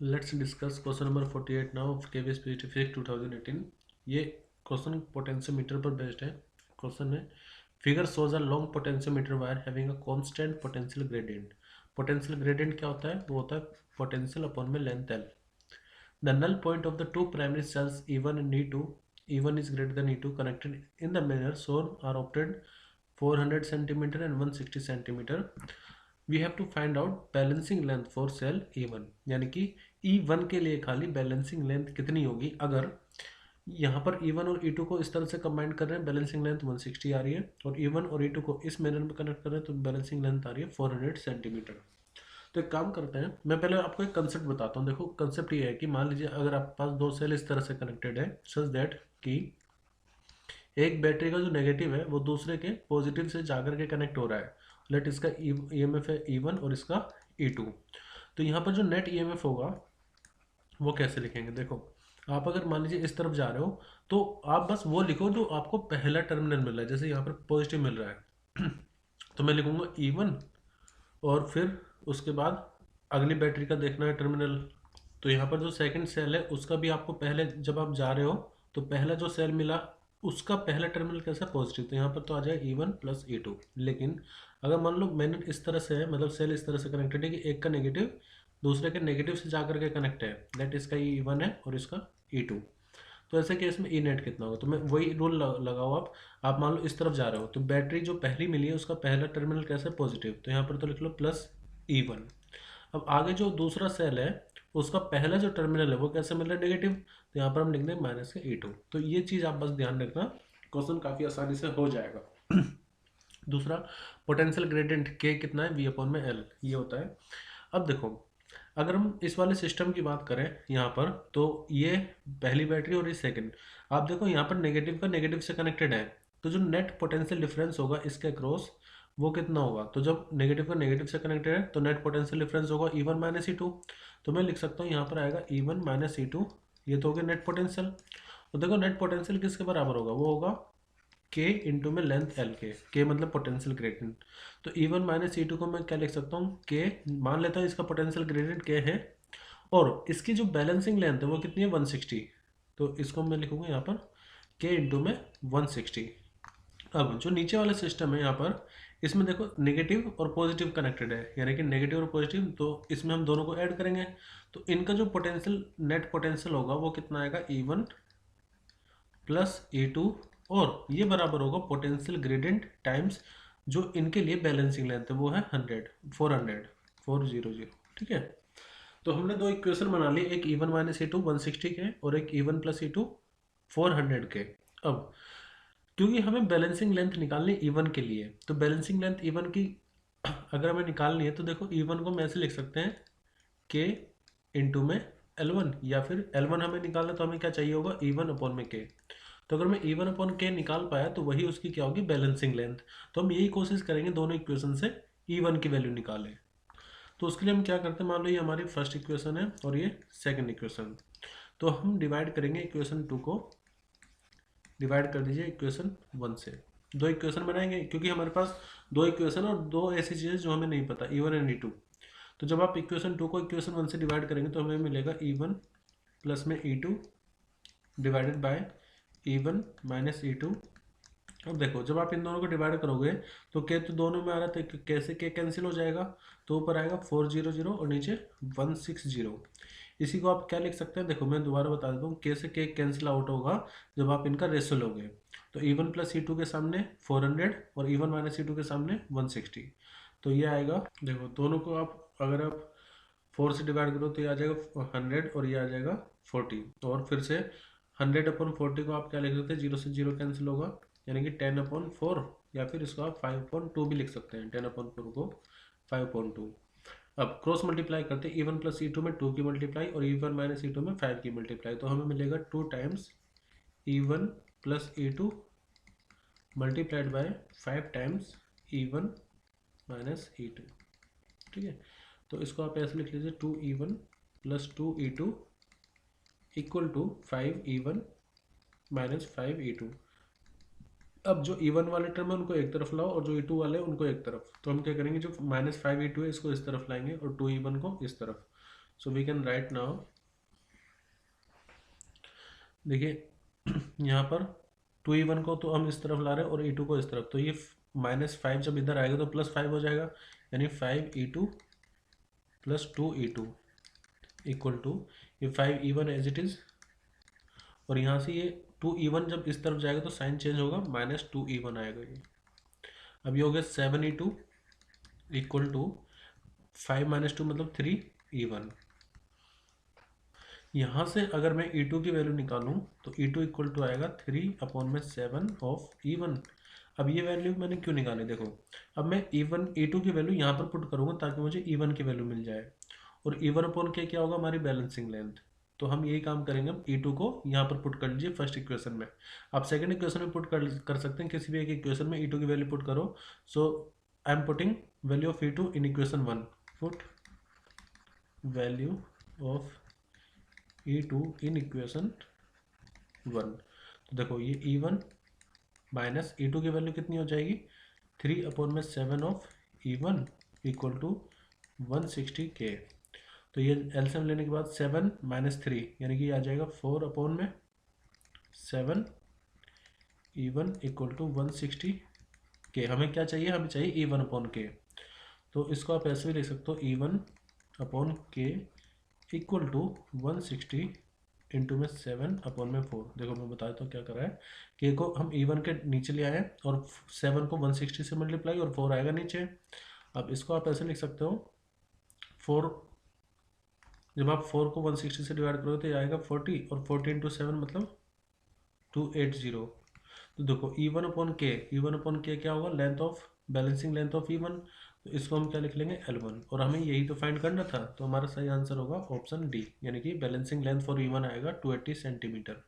Let's discuss question number 48 now of KVS PGT physics 2018। ये question potentiometer पर based है। Question में figure shows a long potentiometer wire having a constant potential gradient. Potential gradient क्या होता है? वो होता है पोटेंशियल अपॉन में length L. The null point of the two primary cells E1 and E2, E1 is greater than E2, connected in the manner shown are obtained 400 centimeter and 160 centimeter. We have to find out balancing length for cell E1, यानी कि E1 के लिए खाली balancing length कितनी होगी। अगर यहाँ पर E1 और E2 को इस तरह से कंबाइन कर रहे हैं, बैलेंसिंग लेंथ 160 आ रही है, और E1 और E2 को इस मैनर में कनेक्ट कर रहे हैं तो बैलेंसिंग लेंथ आ रही है 400 सेंटीमीटर। तो एक काम करते हैं, मैं पहले आपको एक कंसेप्ट बताता हूँ। देखो कंसेप्ट ये है कि मान लीजिए अगर आपके पास दो सेल इस तरह से कनेक्टेड है सच दैट कि एक बैटरी का जो नेगेटिव है वो दूसरे के पॉजिटिव से जाकर के कनेक्ट हो रहा है। लेट इसका ईएमएफ है E1 और इसका E2। तो यहाँ पर जो नेट ईएमएफ होगा वो कैसे लिखेंगे? देखो आप अगर मान लीजिए इस तरफ जा रहे हो तो आप बस वो लिखो जो आपको पहला टर्मिनल मिल रहा है। जैसे यहाँ पर पॉजिटिव मिल रहा है तो मैं लिखूंगा E1, और फिर उसके बाद अगली बैटरी का देखना है टर्मिनल। तो यहाँ पर जो सेकंड सेल है उसका भी आपको पहले जब आप जा रहे हो तो पहला जो सेल मिला उसका पहला टर्मिनल कैसा? पॉजिटिव। तो यहाँ पर तो आ जाए E1 प्लस E2। लेकिन अगर मान लो मैंने इस तरह से है, मतलब सेल इस तरह से कनेक्टेड है कि एक का नेगेटिव दूसरे के नेगेटिव से जाकर के कनेक्ट है, दैट इसका E1 है और इसका E2। तो ऐसे केस में ई नेट कितना होगा? तो मैं वही रूल लगाओ। आप मान लो इस तरफ जा रहे हो तो बैटरी जो पहली मिली है उसका पहला टर्मिनल कैसा है? पॉजिटिव। तो यहाँ पर तो लिख लो प्लस E1। अब आगे जो दूसरा सेल है उसका पहला जो टर्मिनल है वो कैसे मिल रहा है? नेगेटिव। तो यहाँ पर हम लिख दें माइनस के E2। तो ये चीज़ आप बस ध्यान रखना, क्वेश्चन काफ़ी आसानी से हो जाएगा। दूसरा पोटेंशियल ग्रेडियंट के कितना है? V अपॉन में L ये होता है। अब देखो अगर हम इस वाले सिस्टम की बात करें यहाँ पर, तो ये पहली बैटरी और ये सेकंड। आप देखो यहाँ पर नेगेटिव का नेगेटिव से कनेक्टेड है, तो जो नेट पोटेंशियल डिफरेंस होगा इसके अक्रॉस वो कितना होगा? तो जब नेगेटिव का नेगेटिव से कनेक्टेड है तो नेट पोटेंशियल डिफरेंस होगा E1 माइनस E2। तो मैं लिख सकता हूँ यहाँ पर आएगा E1 माइनस E2। ये तो हो गया नेट पोटेंशियल। तो देखो नेट पोटेंशियल किसके बराबर होगा? वो होगा के इंटू में लेंथ एल के मतलब पोटेंशियल ग्रेडियंट। तो E1 माइनस E2 को मैं क्या लिख सकता हूँ? के। मान लेता हूँ इसका पोटेंशियल ग्रेडियंट के है और इसकी जो बैलेंसिंग लेंथ है वो कितनी है? 160। तो इसको मैं लिखूंगा यहाँ पर के इंटू में 160। अब जो नीचे वाला सिस्टम है यहाँ पर, इसमें देखो नेगेटिव और पॉजिटिव कनेक्टेड है, यानी कि नेगेटिव और पॉजिटिव, तो इसमें हम दोनों को ऐड करेंगे तो इनका जो पोटेंशियल नेट पोटेंशियल होगा वो कितना आएगा? E1 प्लस E2, और ये बराबर होगा पोटेंशियल ग्रेडियंट टाइम्स जो इनके लिए बैलेंसिंग लेंथ है वो है 400। ठीक है। तो हमने दो इक्वेशन बना ली, एक E1 माइनस E2 160 के और एक E1 प्लस E2 400 के। अब क्योंकि हमें बैलेंसिंग लेंथ निकालनी E1 के लिए, तो बैलेंसिंग लेंथ E1 की अगर हमें निकालनी है तो देखो E1 को हम ऐसे लिख सकते हैं के इंटू में L1, या फिर L1 हमें निकालना तो हमें क्या चाहिए होगा? E1 अपॉन में के। तो अगर मैं E1 अपॉन के निकाल पाया तो वही उसकी क्या होगी? Balancing length. तो हम यही कोशिश करेंगे दोनों इक्वेशन से E1 की वैल्यू निकालें। तो उसके लिए हम क्या करते हैं, मान लो ये हमारी फर्स्ट इक्वेशन है और ये सेकंड इक्वेशन। तो हम डिवाइड करेंगे इक्वेशन 2 को, डिवाइड कर दीजिए इक्वेशन 1 से। दो इक्वेशन बनाएंगे क्योंकि हमारे पास दो इक्वेशन और दो ऐसी चीज़ें जो हमें नहीं पता, E1 एंड E2। तो जब आप इक्वेशन 2 को इक्वेशन 1 से डिवाइड करेंगे तो हमें मिलेगा E1 प्लस में E2 divided by E1 minus E2। अब देखो जब आप इन दोनों को डिवाइड करोगे तो के तो दोनों में आ रहा था, कैसे के कैंसिल हो जाएगा? तो ऊपर आएगा 400 और नीचे 160। इसी को आप क्या लिख सकते हैं? देखो मैं दोबारा बता देता हूँ, के से के कैंसिल आउट होगा जब आप इनका रेशो लोगे। तो E1 प्लस E2 के सामने 400 और E1 माइनस E2 के सामने 160। तो ये आएगा, देखो दोनों को आप अगर आप 4 से डिवाइड करो तो ये आ जाएगा 100 और ये आ जाएगा 40। और फिर से 100/40 को आप क्या लिख सकते हैं? 0 से 0 कैंसिल होगा, यानी कि 10/4, या फिर इसको आप 5/2 भी लिख सकते हैं। 10/4 को 5/2। अब क्रॉस मल्टीप्लाई करते हैं, E1 प्लस E2 में 2 की मल्टीप्लाई और E1 माइनस E2 में 5 की मल्टीप्लाई। तो हमें मिलेगा 2 times E1 plus E2 multiplied by 5 times E1 minus E2। ठीक है। तो इसको आप ऐसे लिख लीजिए 2E1 plus 2E2 equal to 5E1 minus 5E2। अब जो E1 वाले टर्म है उनको एक तरफ लाओ और जो E2 वाले उनको एक तरफ। तो हम क्या करेंगे, जो -5E2 है इसको इस तरफ लाएंगे और 2E1 को इस तरफ। So we can write now, देखिए यहाँ पर 2E1 को तो हम इस तरफ ला रहे हैं और E2 को इस तरफ, तो ये -5 जब इधर आएगा तो +5 हो जाएगा, यानी 5E2 + 2E2 इक्वल टू ये 5E1 एज इट इज़, और यहाँ से ये 2E1 जब इस तरफ जाएगा तो साइन चेंज होगा, -2E1 आएगा ये। अब ये हो गया 7E2 इक्वल टू 5 - 2 मतलब 3E1। यहाँ से अगर मैं E2 की वैल्यू निकालूं तो E2 इक्वल टू आएगा 3/7 ऑफ E1। अब ये वैल्यू मैंने क्यों निकाली, देखो अब मैं E2 की वैल्यू यहाँ पर पुट करूँगा ताकि मुझे E1 की वैल्यू मिल जाए, और E1/K क्या होगा, हमारी बैलेंसिंग लेंथ। तो हम यही काम करेंगे, हम E2 को यहाँ पर पुट कर लीजिए फर्स्ट इक्वेशन में, आप सेकंड इक्वेशन में पुट कर सकते हैं, किसी भी एक इक्वेशन में E2 की वैल्यू पुट करो। So I am putting value of E2 in equation 1, put value of E2 in equation 1। तो देखो ये E1 माइनस E2 की वैल्यू कितनी हो जाएगी, 3/7 of E1 equal to 160K। तो ये एलसीएम लेने के बाद 7 - 3 यानी कि आ जाएगा 4/7 E1 इक्वल टू 160K। हमें क्या चाहिए, हमें चाहिए E1/K। तो इसको आप ऐसे भी लिख सकते हो, E1/K इक्वल टू 160 इंटू में 7/4। देखो मैं बता देता हूँ क्या कर रहा है, K को हम E1 के नीचे ले आए और 7 को 160 से मल्टीप्लाई और 4 आएगा नीचे। अब इसको आप ऐसे लिख सकते हो, 4 जब आप 4 को 160 से डिवाइड करोगे तो ये आएगा 40, और 40 इंटू 7 मतलब 280। तो देखो E1/K क्या होगा, length of balancing length of E1। तो इसको हम क्या लिख लेंगे, L1, और हमें यही तो फाइंड करना था, तो हमारा सही आंसर होगा ऑप्शन डी, यानी कि बैलेंसिंग लेंथ फॉर E1 आएगा 280 सेंटीमीटर।